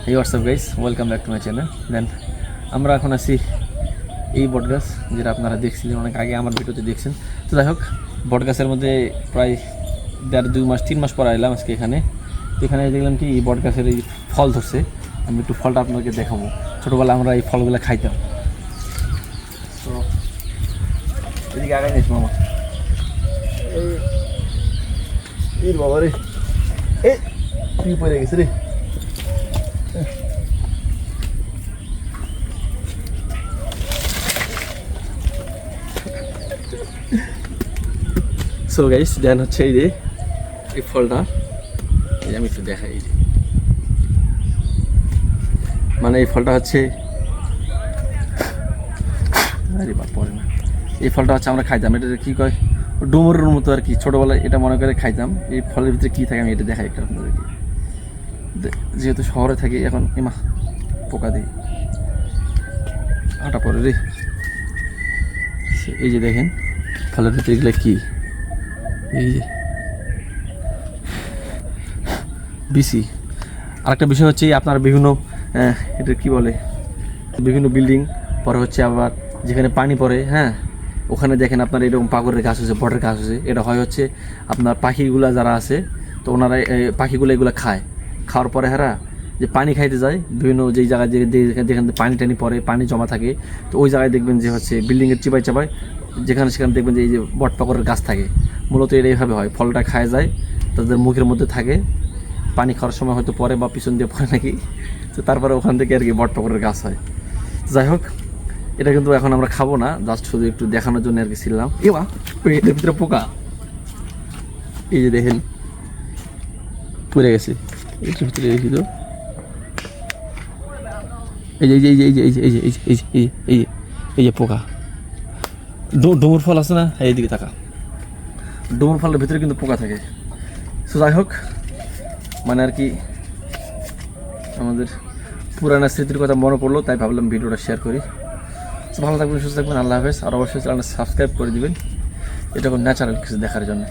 এই WhatsApp guys, welcome back to my channel. Then আমরা এখন আছি এই বটগাছ, যেটা আপনারা দেখছিলেন অনেক আগে আমার ভিডিওতে দেখছেন। তো যাই হোক, বটগাছের মধ্যে প্রায় 1.5-2 মাস 3 মাস পর এলাম আজকে এখানে। তো এখানে দেখলাম কি বটগাছের এই ফল ধরছে। আমি একটু ফলটা আপনাকে দেখাবো। ছোটোবেলা আমরা এই ফলগুলো খাইতাম। তো এদিকে আগাই নিস মামা। এই বাবা রে, কি পড়ে গেছে রে। সো গাইস, দেন হচ্ছে এই যে এই ফলটা, এই আমি একটু দেখাই। এই যে মানে এই ফলটা হচ্ছে, আরে বাপ পড়ে না, এই ফলটা হচ্ছে আমরা খাইতাম। এটা কি কয়, ডুমুরের মতো আর কি। ছোটোবেলায় এটা মনে করে খাইতাম। এই ফলের ভিতরে কী থাকে আমি এটা দেখাই একটা আপনাদেরকে। যেহেতু শহরে থাকি এখন, এমা পোকা দিই আটা পরে রে। এই যে দেখেন ফলের ভিতরে এগুলো কী, এই যে বিসি। আরেকটা বিষয় হচ্ছে আপনার বিভিন্ন এটা কি বলে, বিভিন্ন বিল্ডিং পরে হচ্ছে আবার যেখানে পানি পড়ে, হ্যাঁ, ওখানে দেখেন আপনার এরকম পাগরের গাছ আছে, বটের গাছ আছে। এটা হয় হচ্ছে আপনার পাখিগুলা যারা আছে, তো ওনারা পাখিগুলো এগুলো খায়। খাওয়ার পরে হেরা যে পানি খাইতে যায় বিভিন্ন যেই জায়গায়, যেখানে পানি টানি পড়ে, পানি জমা থাকে, তো ওই জায়গায় দেখবেন যে হচ্ছে বিল্ডিংয়ের চিপাই চাপাই যেখানে সেখানে দেখবেন যে এই যে বট পাগরের গাছ থাকে। মূলত এটা এইভাবে হয়, ফলটা খায় যায়, তাদের মুখের মধ্যে থাকে, পানি খাওয়ার সময় হয়তো পরে বা পিছন দিয়ে পড়ে নাকি, তো তারপরে ওখান থেকে আর কি বট পাগরের গাছ হয়। যাই হোক, এটা কিন্তু এখন আমরা খাবো না, জাস্ট শুধু একটু দেখানোর জন্য আর কি ছিলাম। এবার এটার ভিতরে পোকা, এই যে দেখেন পড়ে গেছে এটার ভিতরে, দেখি তো, এই যে এই যে এই যে এই যে এই যে এই যে এই যে এই যে এই যে পোকা। ডুমুর ফল আছে না, এইদিকে থাকা ডুমুর ফলের ভিতরে কিন্তু পোকা থাকে। তো যাই হোক, মানে আর কি আমাদের পুরানো স্মৃতির কথা মনে পড়লো, তাই ভাবলাম ভিডিওটা শেয়ার করি। তো ভালো থাকবেন, সুস্থ থাকবেন, আল্লাহ হাফেজ। আর অবশ্যই চ্যানেলটা সাবস্ক্রাইব করে দিবেন, এটা কোনো ন্যাচারাল কিছু দেখার জন্য।